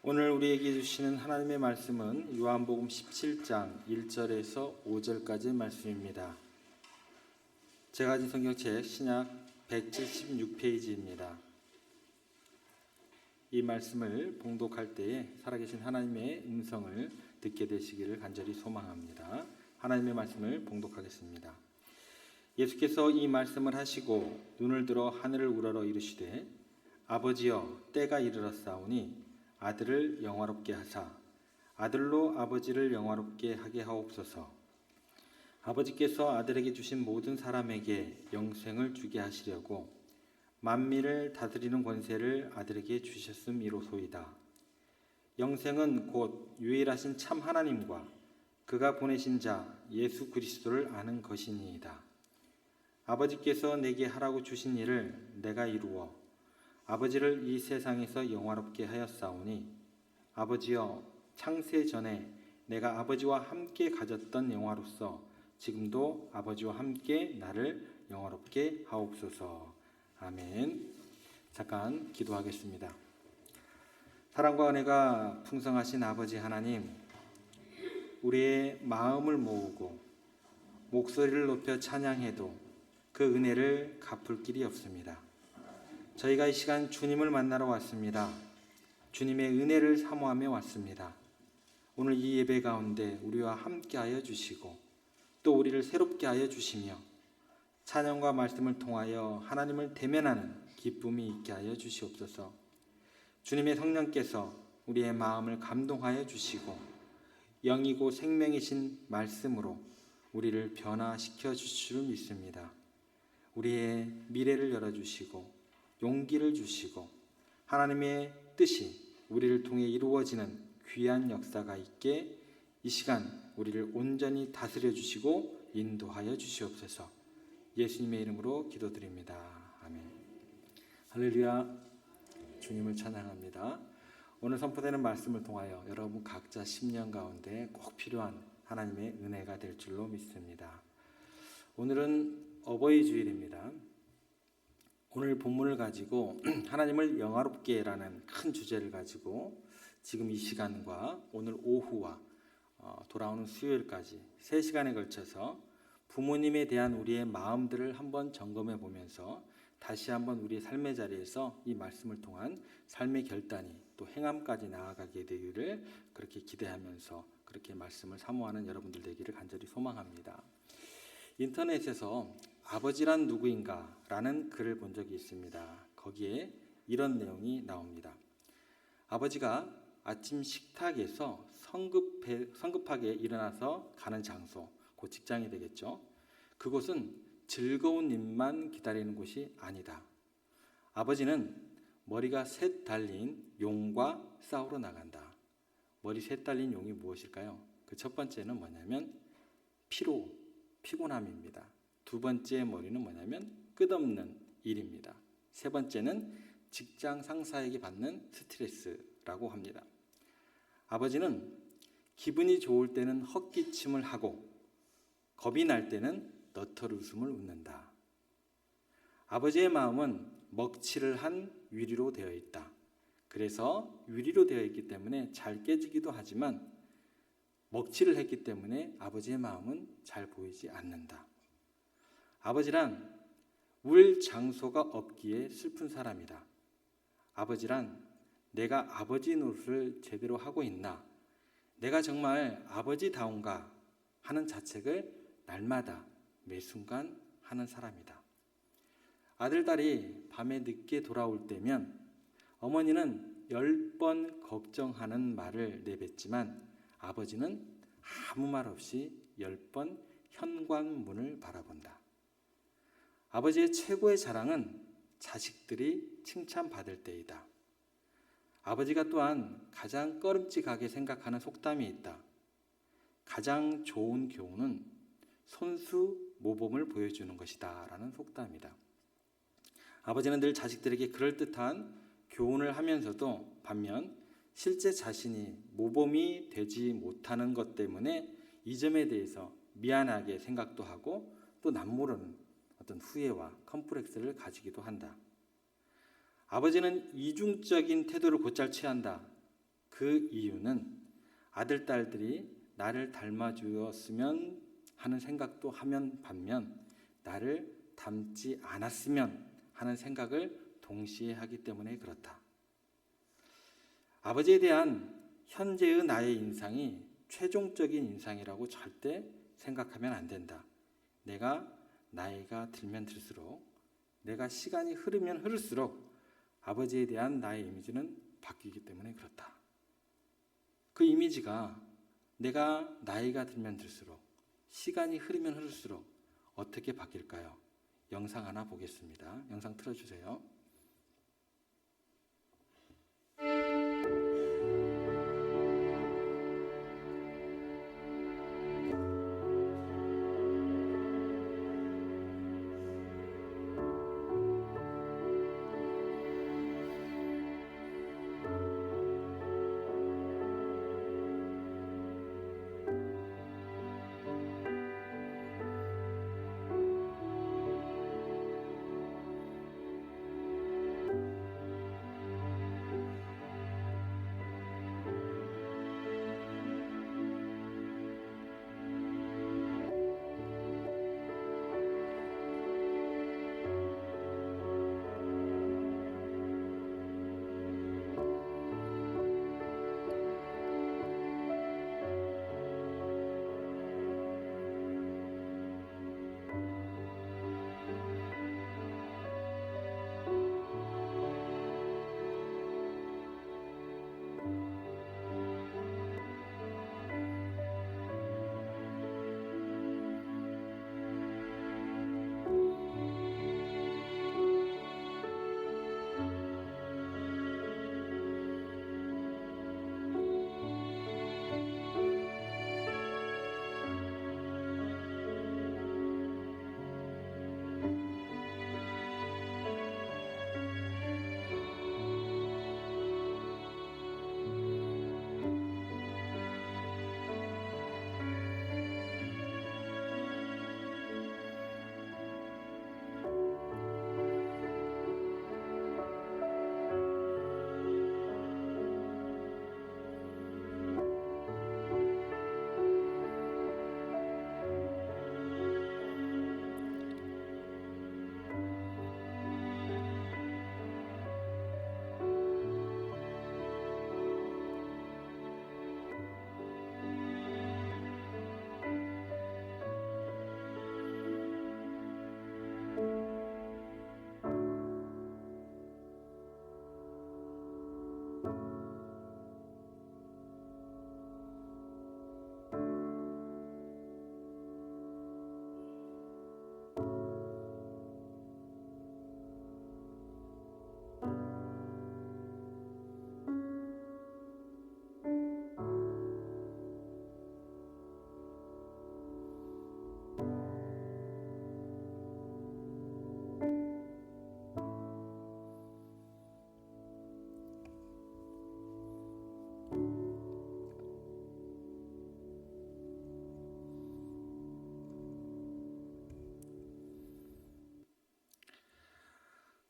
오늘 우리에게 주시는 하나님의 말씀은 요한복음 17장 1절에서 5절까지의 말씀입니다. 제가 가진 성경책 신약 176페이지입니다. 이 말씀을 봉독할 때에 살아계신 하나님의 음성을 듣게 되시기를 간절히 소망합니다. 하나님의 말씀을 봉독하겠습니다. 예수께서 이 말씀을 하시고 눈을 들어 하늘을 우러러 이르시되 아버지여 때가 이르렀사오니 아들을 영화롭게 하사 아들로 아버지를 영화롭게 하게 하옵소서. 아버지께서 아들에게 주신 모든 사람에게 영생을 주게 하시려고 만민을 다스리는 권세를 아들에게 주셨음이로소이다. 영생은 곧 유일하신 참 하나님과 그가 보내신 자 예수 그리스도를 아는 것이니이다. 아버지께서 내게 하라고 주신 일을 내가 이루어 아버지를 이 세상에서 영화롭게 하였사오니 아버지여 창세 전에 내가 아버지와 함께 가졌던 영화로서 지금도 아버지와 함께 나를 영화롭게 하옵소서. 아멘. 잠깐 기도하겠습니다. 사랑과 은혜가 풍성하신 아버지 하나님, 우리의 마음을 모으고 목소리를 높여 찬양해도 그 은혜를 갚을 길이 없습니다. 저희가 이 시간 주님을 만나러 왔습니다. 주님의 은혜를 사모하며 왔습니다. 오늘 이 예배 가운데 우리와 함께하여 주시고 또 우리를 새롭게 하여 주시며 찬양과 말씀을 통하여 하나님을 대면하는 기쁨이 있게 하여 주시옵소서. 주님의 성령께서 우리의 마음을 감동하여 주시고 영이고 생명이신 말씀으로 우리를 변화시켜 주실 줄 믿습니다. 우리의 미래를 열어주시고 용기를 주시고 하나님의 뜻이 우리를 통해 이루어지는 귀한 역사가 있게 이 시간 우리를 온전히 다스려 주시고 인도하여 주시옵소서. 예수님의 이름으로 기도드립니다. 아멘. 할렐루야. 주님을 찬양합니다. 오늘 선포되는 말씀을 통하여 여러분 각자 심령 가운데 꼭 필요한 하나님의 은혜가 될 줄로 믿습니다. 오늘은 어버이 주일입니다. 오늘 본문을 가지고 하나님을 영화롭게 라는 큰 주제를 가지고 지금 이 시간과 오늘 오후와 돌아오는 수요일까지 3시간에 걸쳐서 부모님에 대한 우리의 마음들을 한번 점검해 보면서 다시 한번 우리의 삶의 자리에서 이 말씀을 통한 삶의 결단이 또 행함까지 나아가게 되기를 그렇게 기대하면서 그렇게 말씀을 사모하는 여러분들 되기를 간절히 소망합니다. 인터넷에서 아버지란 누구인가 라는 글을 본 적이 있습니다. 거기에 이런 내용이 나옵니다. 아버지가 아침 식탁에서 성급하게 일어나서 가는 장소, 곧 직장이 되겠죠. 그곳은 즐거운 일만 기다리는 곳이 아니다. 아버지는 머리가 셋 달린 용과 싸우러 나간다. 머리 셋 달린 용이 무엇일까요? 그 첫 번째는 뭐냐면 피곤함입니다. 두 번째 머리는 뭐냐면 끝없는 일입니다. 세 번째는 직장 상사에게 받는 스트레스라고 합니다. 아버지는 기분이 좋을 때는 헛기침을 하고 겁이 날 때는 너털 웃음을 웃는다. 아버지의 마음은 먹칠을 한 유리로 되어 있다. 그래서 유리로 되어 있기 때문에 잘 깨지기도 하지만 먹칠을 했기 때문에 아버지의 마음은 잘 보이지 않는다. 아버지란 울 장소가 없기에 슬픈 사람이다. 아버지란 내가 아버지 노릇을 제대로 하고 있나? 내가 정말 아버지다운가? 하는 자책을 날마다 매 순간 하는 사람이다. 아들, 딸이 밤에 늦게 돌아올 때면 어머니는 10번 걱정하는 말을 내뱉지만 아버지는 아무 말 없이 10번 현관문을 바라본다. 아버지의 최고의 자랑은 자식들이 칭찬받을 때이다. 아버지가 또한 가장 꺼림칙하게 생각하는 속담이 있다. 가장 좋은 교훈은 손수 모범을 보여주는 것이다 라는 속담이다. 아버지는 늘 자식들에게 그럴듯한 교훈을 하면서도 반면 실제 자신이 모범이 되지 못하는 것 때문에 이 점에 대해서 미안하게 생각도 하고 또 남모르는 어떤 후회와 컴플렉스를 가지기도 한다. 아버지는 이중적인 태도를 곧잘 취한다. 그 이유는 아들, 딸들이 나를 닮아주었으면 하는 생각도 하면 반면 나를 닮지 않았으면 하는 생각을 동시에 하기 때문에 그렇다. 아버지에 대한 현재의 나의 인상이 최종적인 인상이라고 절대 생각하면 안 된다. 내가 나이가 들면 들수록, 내가 시간이 흐르면 흐를수록 아버지에 대한 나의 이미지는 바뀌기 때문에 그렇다. 그 이미지가 내가 나이가 들면 들수록, 시간이 흐르면 흐를수록 어떻게 바뀔까요? 영상 하나 보겠습니다. 영상 틀어주세요.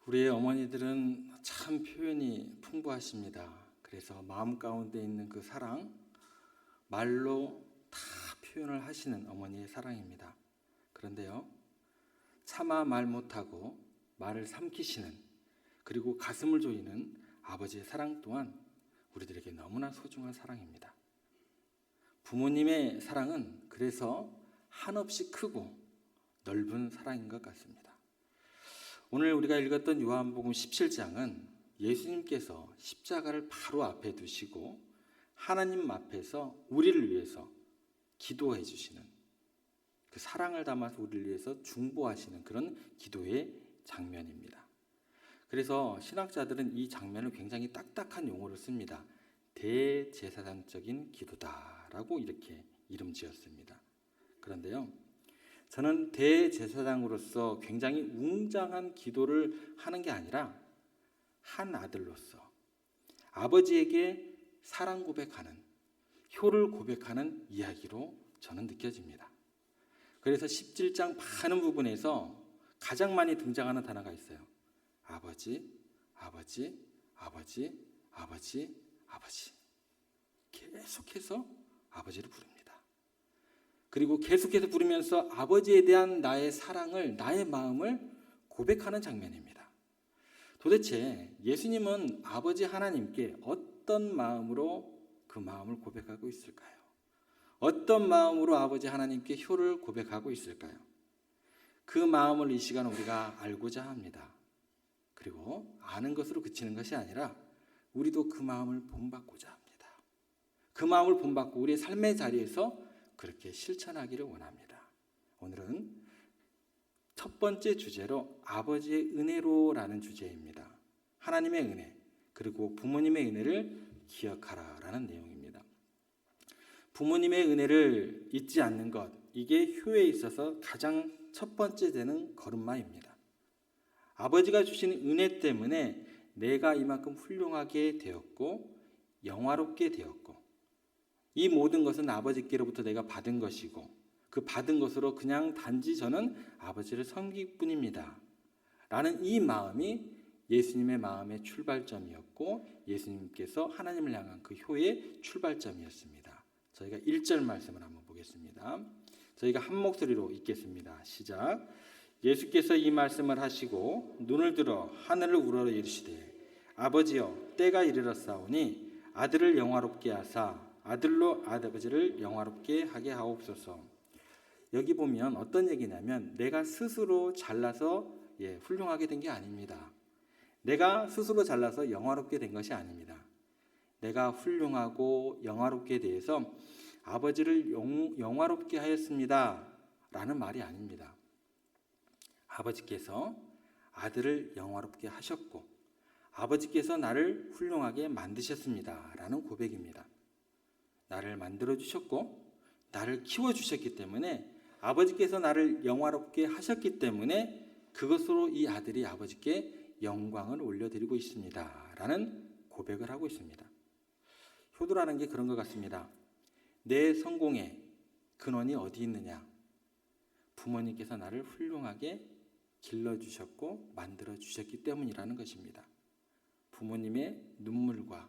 우리의 어머니들은 참 표현이 풍부하십니다. 그래서 마음 가운데 있는 그 사랑, 말로 다 표현을 하시는 어머니의 사랑입니다. 그런데요, 차마 말 못하고 말을 삼키시는, 그리고 가슴을 조이는 아버지의 사랑 또한 우리들에게 너무나 소중한 사랑입니다. 부모님의 사랑은 그래서 한없이 크고 넓은 사랑인 것 같습니다. 오늘 우리가 읽었던 요한복음 17장은 예수님께서 십자가를 바로 앞에 두시고 하나님 앞에서 우리를 위해서 기도해 주시는, 그 사랑을 담아서 우리를 위해서 중보하시는 그런 기도의 장면입니다. 그래서 신학자들은 이 장면을 굉장히 딱딱한 용어를 씁니다. 대제사장적인 기도다라고 이렇게 이름 지었습니다. 그런데요, 저는 대제사장으로서 굉장히 웅장한 기도를 하는 게 아니라 한 아들로서 아버지에게 사랑 고백하는, 효를 고백하는 이야기로 저는 느껴집니다. 그래서 17장 많은 부분에서 가장 많이 등장하는 단어가 있어요. 아버지, 아버지, 아버지, 아버지, 아버지. 계속해서 아버지를 부릅니다. 그리고 계속해서 부르면서 아버지에 대한 나의 사랑을, 나의 마음을 고백하는 장면입니다. 도대체 예수님은 아버지 하나님께 어떤 마음으로 그 마음을 고백하고 있을까요? 어떤 마음으로 아버지 하나님께 효를 고백하고 있을까요? 그 마음을 이 시간 우리가 알고자 합니다. 그리고 아는 것으로 그치는 것이 아니라 우리도 그 마음을 본받고자 합니다. 그 마음을 본받고 우리의 삶의 자리에서 그렇게 실천하기를 원합니다. 오늘은 첫 번째 주제로 아버지의 은혜로라는 주제입니다. 하나님의 은혜, 그리고 부모님의 은혜를 기억하라라는 내용입니다. 부모님의 은혜를 잊지 않는 것, 이게 효에 있어서 가장 첫 번째 되는 걸음마입니다. 아버지가 주신 은혜 때문에 내가 이만큼 훌륭하게 되었고 영화롭게 되었고, 이 모든 것은 아버지께로부터 내가 받은 것이고 그 받은 것으로 그냥 단지 저는 아버지를 섬길 뿐입니다 라는 이 마음이 예수님의 마음의 출발점이었고 예수님께서 하나님을 향한 그 효의 출발점이었습니다. 저희가 1절 말씀을 한번 보겠습니다. 저희가 한 목소리로 읽겠습니다. 시작. 예수께서 이 말씀을 하시고 눈을 들어 하늘을 우러러 이르시되 아버지여 때가 이르렀사오니 아들을 영화롭게 하사 아들로 아버지를 영화롭게 하게 하옵소서. 여기 보면 어떤 얘기냐면 내가 스스로 잘나서 훌륭하게 된 게 아닙니다. 내가 스스로 잘나서 영화롭게 된 것이 아닙니다. 내가 훌륭하고 영화롭게 대해서 아버지를 영화롭게 하였습니다 라는 말이 아닙니다. 아버지께서 아들을 영화롭게 하셨고 아버지께서 나를 훌륭하게 만드셨습니다 라는 고백입니다. 나를 만들어주셨고 나를 키워주셨기 때문에 아버지께서 나를 영화롭게 하셨기 때문에 그것으로 이 아들이 아버지께 영광을 올려드리고 있습니다 라는 고백을 하고 있습니다. 효도라는 게 그런 것 같습니다. 내 성공의 근원이 어디 있느냐? 부모님께서 나를 훌륭하게 길러주셨고 만들어주셨기 때문이라는 것입니다. 부모님의 눈물과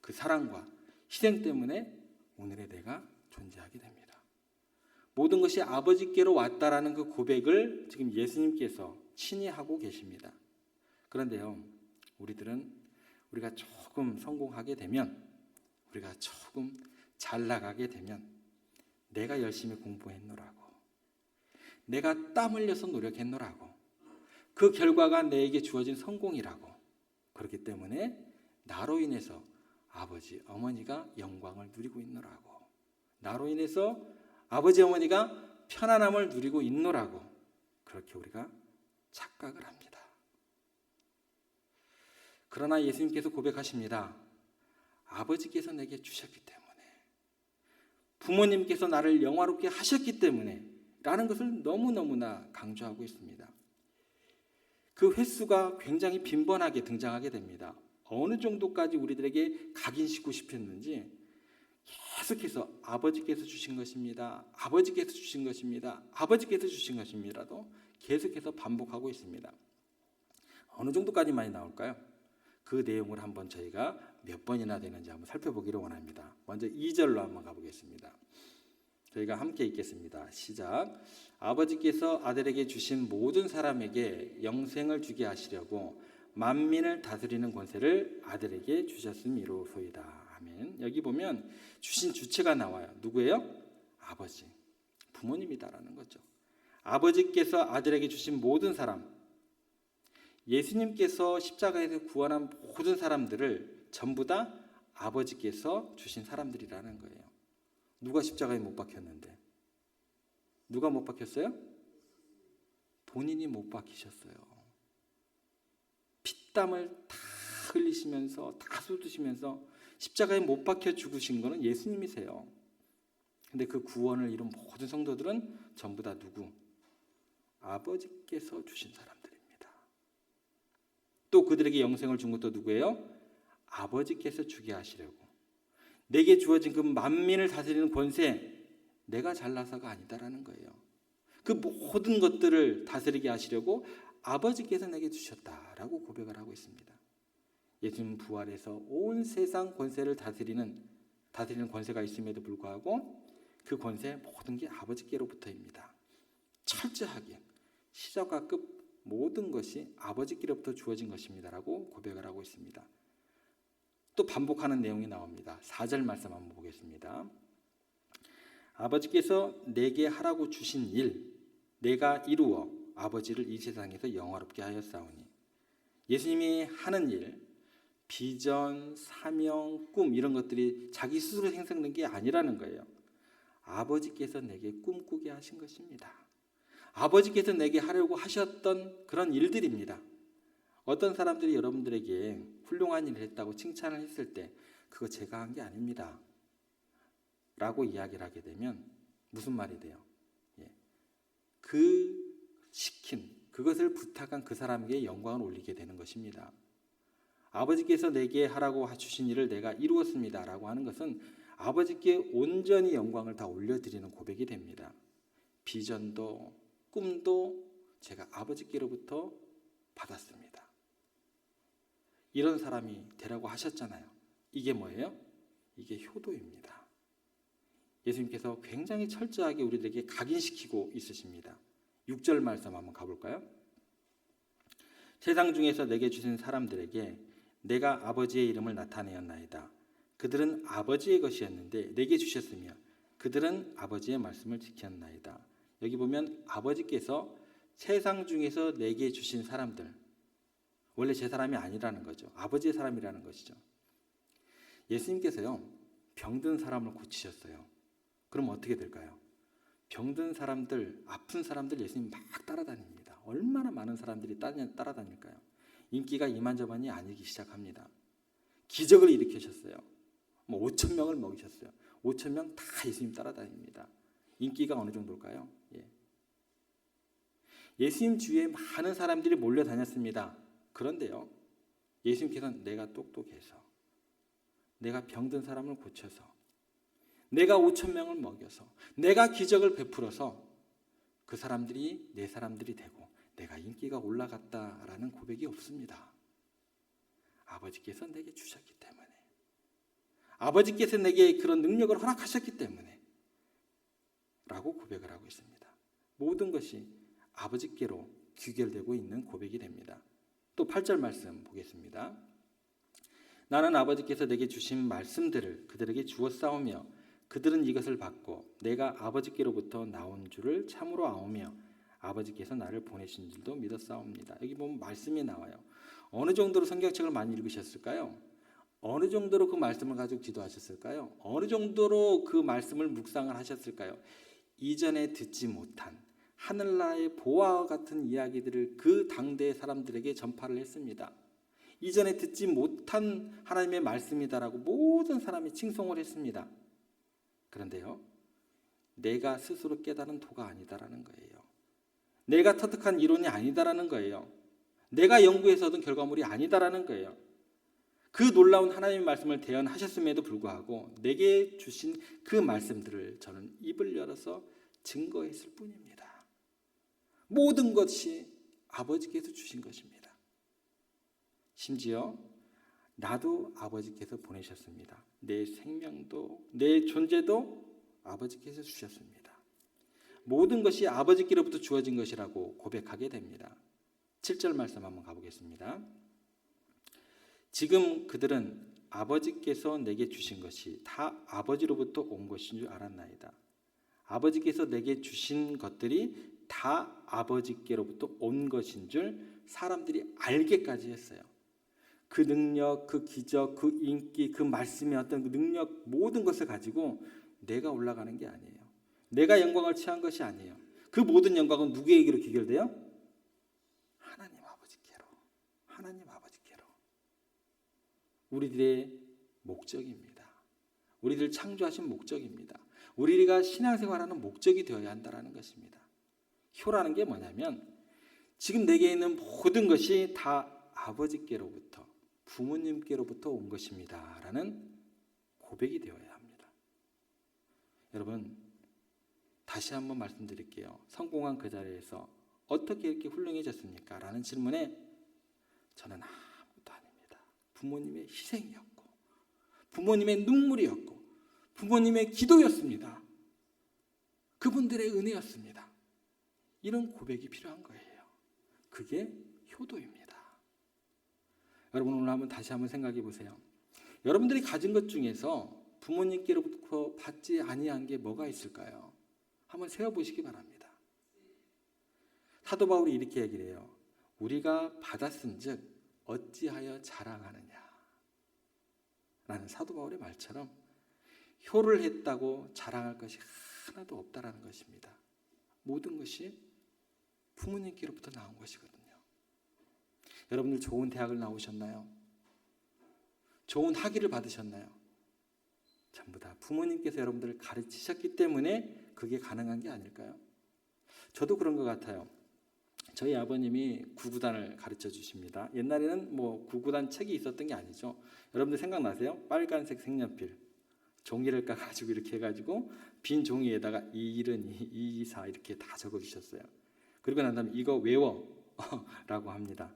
그 사랑과 희생 때문에 오늘의 내가 존재하게 됩니다. 모든 것이 아버지께로 왔다라는 그 고백을 지금 예수님께서 친히 하고 계십니다. 그런데요, 우리가 조금 성공하게 되면, 우리가 조금 잘 나가게 되면 내가 열심히 공부했노라고, 내가 땀 흘려서 노력했노라고, 그 결과가 내게 주어진 성공이라고, 그렇기 때문에 나로 인해서 아버지, 어머니가 영광을 누리고 있노라고, 나로 인해서 아버지, 어머니가 편안함을 누리고 있노라고 그렇게 우리가 착각을 합니다. 그러나 예수님께서 고백하십니다. 아버지께서 내게 주셨기 때문에, 부모님께서 나를 영화롭게 하셨기 때문에 라는 것을 너무너무나 강조하고 있습니다. 그 횟수가 굉장히 빈번하게 등장하게 됩니다. 어느 정도까지 우리들에게 각인시키고 싶었는지 계속해서 아버지께서 주신 것입니다. 아버지께서 주신 것입니다. 아버지께서 주신 것입니다도 계속해서 반복하고 있습니다. 어느 정도까지 많이 나올까요? 그 내용을 한번 저희가 몇 번이나 되는지 한번 살펴보기를 원합니다. 먼저 2절로 한번 가보겠습니다. 저희가 함께 읽겠습니다. 시작. 아버지께서 아들에게 주신 모든 사람에게 영생을 주게 하시려고 만민을 다스리는 권세를 아들에게 주셨음이로소이다. 아멘. 여기 보면 주신 주체가 나와요. 누구예요? 아버지, 부모님이다라는 거죠. 아버지께서 아들에게 주신 모든 사람, 예수님께서 십자가에서 구원한 모든 사람들을 전부 다 아버지께서 주신 사람들이라는 거예요. 누가 십자가에 못 박혔는데? 누가 못 박혔어요? 본인이 못 박히셨어요. 피땀을 다 흘리시면서, 다 쏟으시면서 십자가에 못 박혀 죽으신 거는 예수님이세요. 근데 그 구원을 이룬 모든 성도들은 전부 다 누구? 아버지께서 주신 사람들입니다. 또 그들에게 영생을 준 것도 누구예요? 아버지께서 주게 하시려고. 내게 주어진 그 만민을 다스리는 권세, 내가 잘나서가 아니다라는 거예요. 그 모든 것들을 다스리게 하시려고 아버지께서 내게 주셨다라고 고백을 하고 있습니다. 예수님 부활해서 온 세상 권세를 다스리는 다스리는 권세가 있음에도 불구하고 그 권세 모든 게 아버지께로부터입니다. 철저하게 시작과 끝 모든 것이 아버지께로부터 주어진 것입니다라고 고백을 하고 있습니다. 또 반복하는 내용이 나옵니다. 4절 말씀 한번 보겠습니다. 아버지께서 내게 하라고 주신 일 내가 이루어 아버지를 이 세상에서 영화롭게 하였사오니, 예수님이 하는 일, 비전, 사명, 꿈 이런 것들이 자기 스스로 생성된 게 아니라는 거예요. 아버지께서 내게 꿈꾸게 하신 것입니다. 아버지께서 내게 하려고 하셨던 그런 일들입니다. 어떤 사람들이 여러분들에게 훌륭한 일을 했다고 칭찬을 했을 때 그거 제가 한 게 아닙니다 라고 이야기를 하게 되면 무슨 말이 돼요? 그 시킨, 그것을 부탁한 그 사람에게 영광을 올리게 되는 것입니다. 아버지께서 내게 하라고 주신 일을 내가 이루었습니다 라고 하는 것은 아버지께 온전히 영광을 다 올려드리는 고백이 됩니다. 비전도 꿈도 제가 아버지께로부터 받았습니다. 이런 사람이 되라고 하셨잖아요. 이게 뭐예요? 이게 효도입니다. 예수님께서 굉장히 철저하게 우리들에게 각인시키고 있으십니다. 6절 말씀 한번 가볼까요? 세상 중에서 내게 주신 사람들에게 내가 아버지의 이름을 나타내었나이다. 그들은 아버지의 것이었는데 내게 주셨으며 그들은 아버지의 말씀을 지켰나이다. 여기 보면 아버지께서 세상 중에서 내게 주신 사람들, 원래 제 사람이 아니라는 거죠. 아버지의 사람이라는 것이죠. 예수님께서요, 병든 사람을 고치셨어요. 그럼 어떻게 될까요? 병든 사람들, 아픈 사람들 예수님 막 따라다닙니다. 얼마나 많은 사람들이 따라다닐까요? 인기가 이만저만이 아니기 시작합니다. 기적을 일으키셨어요. 5천 명을 먹이셨어요. 5천 명 다 예수님 따라다닙니다. 인기가 어느 정도일까요? 예수님 주위에 많은 사람들이 몰려다녔습니다. 그런데요, 예수님께서는 내가 똑똑해서, 내가 병든 사람을 고쳐서, 내가 5천 명을 먹여서, 내가 기적을 베풀어서 그 사람들이 내 사람들이 되고 내가 인기가 올라갔다라는 고백이 없습니다. 아버지께서 내게 주셨기 때문에, 아버지께서 내게 그런 능력을 허락하셨기 때문에 라고 고백을 하고 있습니다. 모든 것이 아버지께로 귀결되고 있는 고백이 됩니다. 또 8절 말씀 보겠습니다. 나는 아버지께서 내게 주신 말씀들을 그들에게 주었사오며 그들은 이것을 받고 내가 아버지께로부터 나온 줄을 참으로 아오며 아버지께서 나를 보내신 줄도 믿었사옵니다. 여기 보면 말씀이 나와요. 어느 정도로 성경책을 많이 읽으셨을까요? 어느 정도로 그 말씀을 가지고 기도하셨을까요? 어느 정도로 그 말씀을 묵상을 하셨을까요? 이전에 듣지 못한 하늘나라의 보화와 같은 이야기들을 그 당대의 사람들에게 전파를 했습니다. 이전에 듣지 못한 하나님의 말씀이다라고 모든 사람이 칭송을 했습니다. 그런데요, 내가 스스로 깨달은 도가 아니다라는 거예요. 내가 터득한 이론이 아니다라는 거예요. 내가 연구해서 얻은 결과물이 아니다라는 거예요. 그 놀라운 하나님의 말씀을 대언하셨음에도 불구하고 내게 주신 그 말씀들을 저는 입을 열어서 증거했을 뿐입니다. 모든 것이 아버지께서 주신 것입니다. 심지어 나도 아버지께서 보내셨습니다. 내 생명도 내 존재도 아버지께서 주셨습니다. 모든 것이 아버지께로부터 주어진 것이라고 고백하게 됩니다. 7절 말씀 한번 가보겠습니다. 지금 그들은 아버지께서 내게 주신 것이 다 아버지로부터 온 것인 줄 알았나이다. 아버지께서 내게 주신 것들이 다 아버지께로부터 온 것인 줄 사람들이 알게까지 했어요. 그 능력, 그 기적, 그 인기, 그 말씀의 어떤 그 능력 모든 것을 가지고 내가 올라가는 게 아니에요. 내가 영광을 취한 것이 아니에요. 그 모든 영광은 누구에게로 귀결돼요? 하나님 아버지께로. 하나님 아버지께로. 우리들의 목적입니다. 우리들 창조하신 목적입니다. 우리가 신앙생활하는 목적이 되어야 한다는 것입니다. 효라는 게 뭐냐면 지금 내게 있는 모든 것이 다 아버지께로부터 부모님께로부터 온 것입니다 라는 고백이 되어야 합니다. 여러분, 다시 한번 말씀드릴게요. 성공한 그 자리에서 어떻게 이렇게 훌륭해졌습니까? 라는 질문에 저는 아무것도 아닙니다. 부모님의 희생이었고 부모님의 눈물이었고 부모님의 기도였습니다. 그분들의 은혜였습니다. 이런 고백이 필요한 거예요. 그게 효도입니다. 여러분 오늘 다시 한번 생각해 보세요. 여러분들이 가진 것 중에서 부모님께로부터 받지 아니한 게 뭐가 있을까요? 한번 세어보시기 바랍니다. 사도 바울이 이렇게 얘기를 해요. 우리가 받았은즉 어찌하여 자랑하느냐 라는 사도 바울의 말처럼 효를 했다고 자랑할 것이 하나도 없다라는 것입니다. 모든 것이 부모님께로부터 나온 것이거든요. 여러분들 좋은 대학을 나오셨나요? 좋은 학위를 받으셨나요? 전부 다 부모님께서 여러분들을 가르치셨기 때문에 그게 가능한 게 아닐까요? 저도 그런 것 같아요. 저희 아버님이 구구단을 가르쳐 주십니다. 옛날에는 구구단 책이 있었던 게 아니죠. 여러분들 생각나세요? 빨간색 색연필 종이를 까가지고 이렇게 해가지고 빈 종이에다가 212, 224 이렇게 다 적어주셨어요. 그리고 난 다음에 이거 외워 라고 합니다.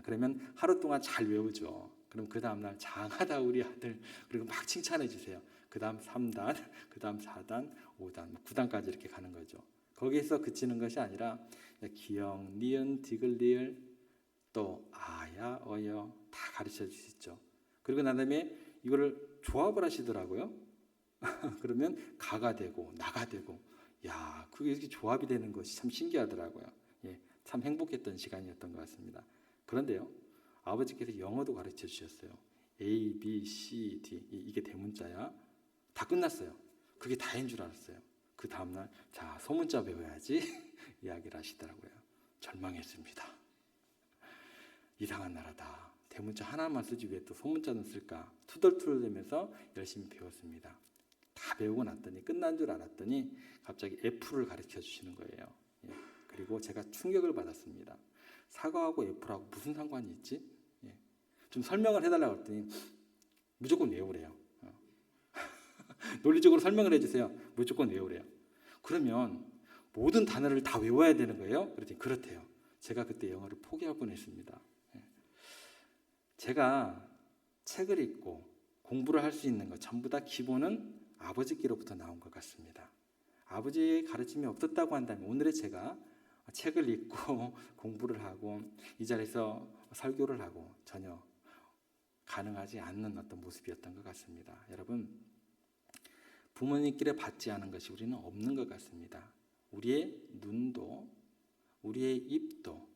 그러면 하루 동안 잘 외우죠. 그럼 그 다음날 장하다 우리 아들 그리고 막 칭찬해 주세요. 그 다음 3단, 그 다음 4단, 5단, 9단까지 이렇게 가는 거죠. 거기에서 그치는 것이 아니라 기역, 니은, 디귿, 리을 또 아야, 어여 다 가르쳐 주시죠. 그리고 난 다음에 이거를 조합을 하시더라고요. 그러면 가가 되고 나가 되고 야 그게 이렇게 조합이 되는 것이 참 신기하더라고요. 참 행복했던 시간이었던 것 같습니다. 그런데요 아버지께서 영어도 가르쳐 주셨어요. A, B, C, D 이게 대문자야. 다 끝났어요. 그게 다인 줄 알았어요. 그 다음날 자 소문자 배워야지 이야기를 하시더라고요. 절망했습니다. 이상한 나라다. 대문자 하나만 쓰지 왜 또 소문자는 쓸까? 투덜투덜대면서 열심히 배웠습니다. 다 배우고 났더니 끝난 줄 알았더니 갑자기 F를 가르쳐 주시는 거예요. 그리고 제가 충격을 받았습니다. 사과하고 F라고 무슨 상관이 있지? 좀 설명을 해달라고 했더니 무조건 외우래요. 논리적으로 설명을 해주세요. 무조건 외우래요. 그러면 모든 단어를 다 외워야 되는 거예요? 그랬더니 그렇대요. 제가 그때 영어를 포기할 뻔했습니다. 제가 책을 읽고 공부를 할 수 있는 것 전부 다 기본은 아버지께로부터 나온 것 같습니다. 아버지의 가르침이 없었다고 한다면 오늘의 제가 책을 읽고 공부를 하고 이 자리에서 설교를 하고 전혀 가능하지 않는 어떤 모습이었던 것 같습니다. 여러분 부모님께 받지 않은 것이 우리는 없는 것 같습니다. 우리의 눈도 우리의 입도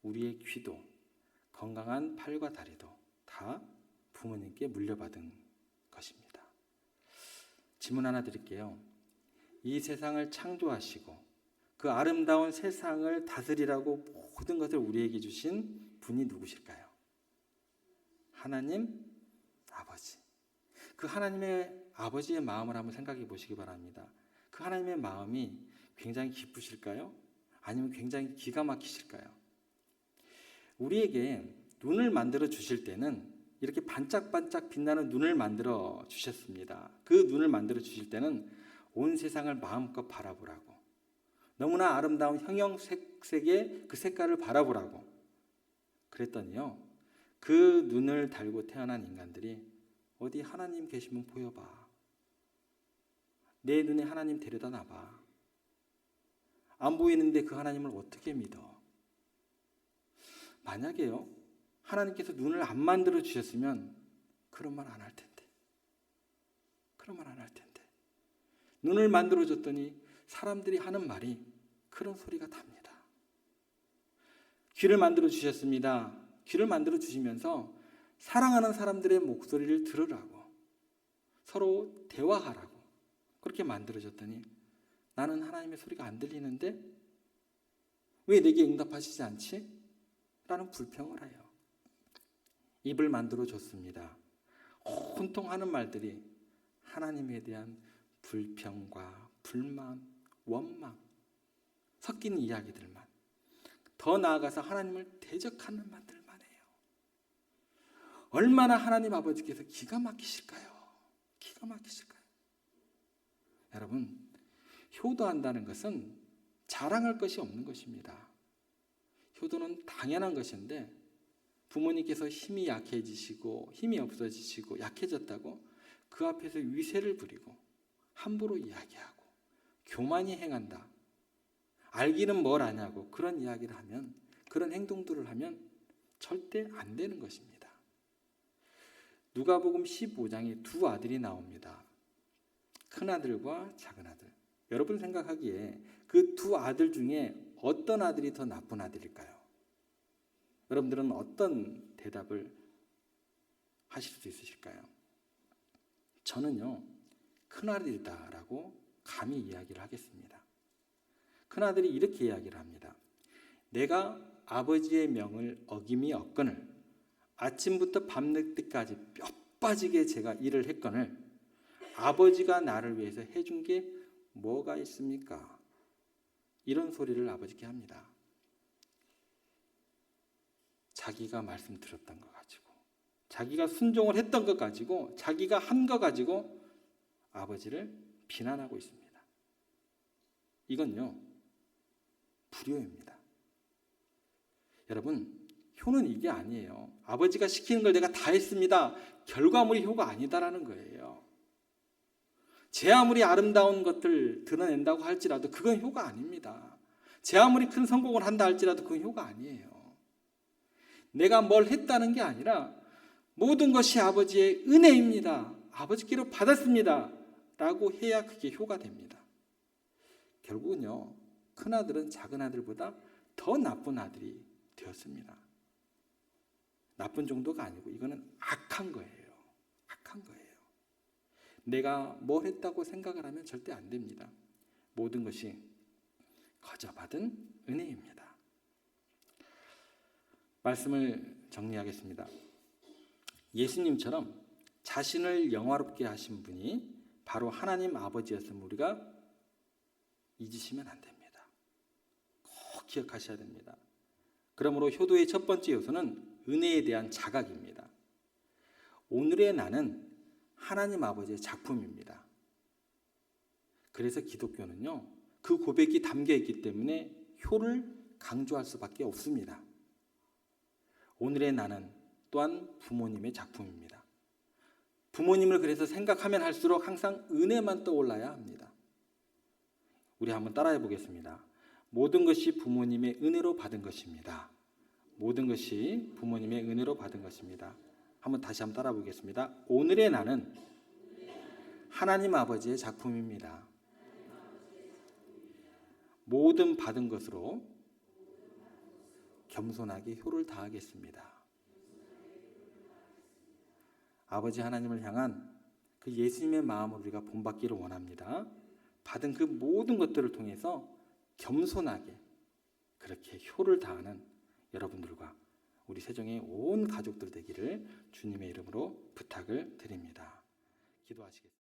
우리의 귀도 건강한 팔과 다리도 다 부모님께 물려받은 것입니다. 질문 하나 드릴게요. 이 세상을 창조하시고 그 아름다운 세상을 다스리라고 모든 것을 우리에게 주신 분이 누구실까요? 하나님 아버지. 그 하나님의 아버지의 마음을 한번 생각해 보시기 바랍니다. 그 하나님의 마음이 굉장히 기쁘실까요? 아니면 굉장히 기가 막히실까요? 우리에게 눈을 만들어 주실 때는 이렇게 반짝반짝 빛나는 눈을 만들어 주셨습니다. 그 눈을 만들어 주실 때는 온 세상을 마음껏 바라보라고, 너무나 아름다운 형형색색의 그 색깔을 바라보라고 그랬더니요, 그 눈을 달고 태어난 인간들이 어디 하나님 계시면 보여봐, 내 눈에 하나님 데려다 놔봐, 안 보이는데 그 하나님을 어떻게 믿어? 만약에요 하나님께서 눈을 안 만들어 주셨으면 그런 말 안 할 텐데, 그런 말 안 할 텐데. 눈을 만들어 줬더니 사람들이 하는 말이 그런 소리가 답니다. 귀를 만들어 주셨습니다. 귀를 만들어 주시면서 사랑하는 사람들의 목소리를 들으라고, 서로 대화하라고 그렇게 만들어 줬더니 나는 하나님의 소리가 안 들리는데 왜 내게 응답하시지 않지? 라는 불평을 해요. 입을 만들어 줬습니다. 온통 하는 말들이 하나님에 대한 불평과 불만, 원망 섞이는 이야기들만, 더 나아가서 하나님을 대적하는 말들만 해요. 얼마나 하나님 아버지께서 기가 막히실까요? 기가 막히실까요? 여러분, 효도한다는 것은 자랑할 것이 없는 것입니다. 효도는 당연한 것인데 부모님께서 힘이 약해지시고 힘이 없어지시고 약해졌다고 그 앞에서 위세를 부리고 함부로 이야기하고 교만이 행한다, 알기는 뭘 아냐고 그런 이야기를 하면, 그런 행동들을 하면 절대 안 되는 것입니다. 누가복음 15장에 두 아들이 나옵니다. 큰아들과 작은아들. 여러분 생각하기에 그 두 아들 중에 어떤 아들이 더 나쁜 아들일까요? 여러분들은 어떤 대답을 하실 수 있으실까요? 저는요, 큰아들이다라고 감히 이야기를 하겠습니다. 큰아들이 이렇게 이야기를 합니다. 내가 아버지의 명을 어김이 없거늘 아침부터 밤늦게까지 뼈 빠지게 제가 일을 했거늘 아버지가 나를 위해서 해준 게 뭐가 있습니까? 이런 소리를 아버지께 합니다. 자기가 말씀 들었던 거 가지고, 자기가 순종을 했던 것 가지고, 자기가 한 거 가지고 아버지를 비난하고 있습니다. 이건요, 불효입니다. 여러분, 효는 이게 아니에요. 아버지가 시키는 걸 내가 다 했습니다, 결과물이 효가 아니다라는 거예요. 제 아무리 아름다운 것들 드러낸다고 할지라도 그건 효가 아닙니다. 제 아무리 큰 성공을 한다 할지라도 그건 효가 아니에요. 내가 뭘 했다는 게 아니라 모든 것이 아버지의 은혜입니다, 아버지께로 받았습니다 라고 해야 그게 효가 됩니다. 결국은요, 큰아들은 작은아들보다 더 나쁜 아들이 되었습니다. 나쁜 정도가 아니고 이거는 악한 거예요. 악한 거예요. 내가 뭘 했다고 생각을 하면 절대 안 됩니다. 모든 것이 거저 받은 은혜입니다. 말씀을 정리하겠습니다. 예수님처럼 자신을 영화롭게 하신 분이 바로 하나님 아버지였음을 우리가 잊으시면 안 됩니다. 꼭 기억하셔야 됩니다. 그러므로 효도의 첫 번째 요소는 은혜에 대한 자각입니다. 오늘의 나는 하나님 아버지의 작품입니다. 그래서 기독교는요, 그 고백이 담겨 있기 때문에 효를 강조할 수밖에 없습니다. 오늘의 나는 또한 부모님의 작품입니다. 부모님을 그래서 생각하면 할수록 항상 은혜만 떠올라야 합니다. 우리 한번 따라해 보겠습니다. 모든 것이 부모님의 은혜로 받은 것입니다. 모든 것이 부모님의 은혜로 받은 것입니다. 한번 다시 한번 따라 보겠습니다. 오늘의 나는 하나님 아버지의 작품입니다. 모든 받은 것으로 겸손하게 효를 다하겠습니다. 아버지 하나님을 향한 그 예수님의 마음을 우리가 본받기를 원합니다. 받은 그 모든 것들을 통해서 겸손하게 그렇게 효를 다하는 여러분들과 우리 세종의 온 가족들 되기를 주님의 이름으로 부탁을 드립니다. 기도하시겠습니다.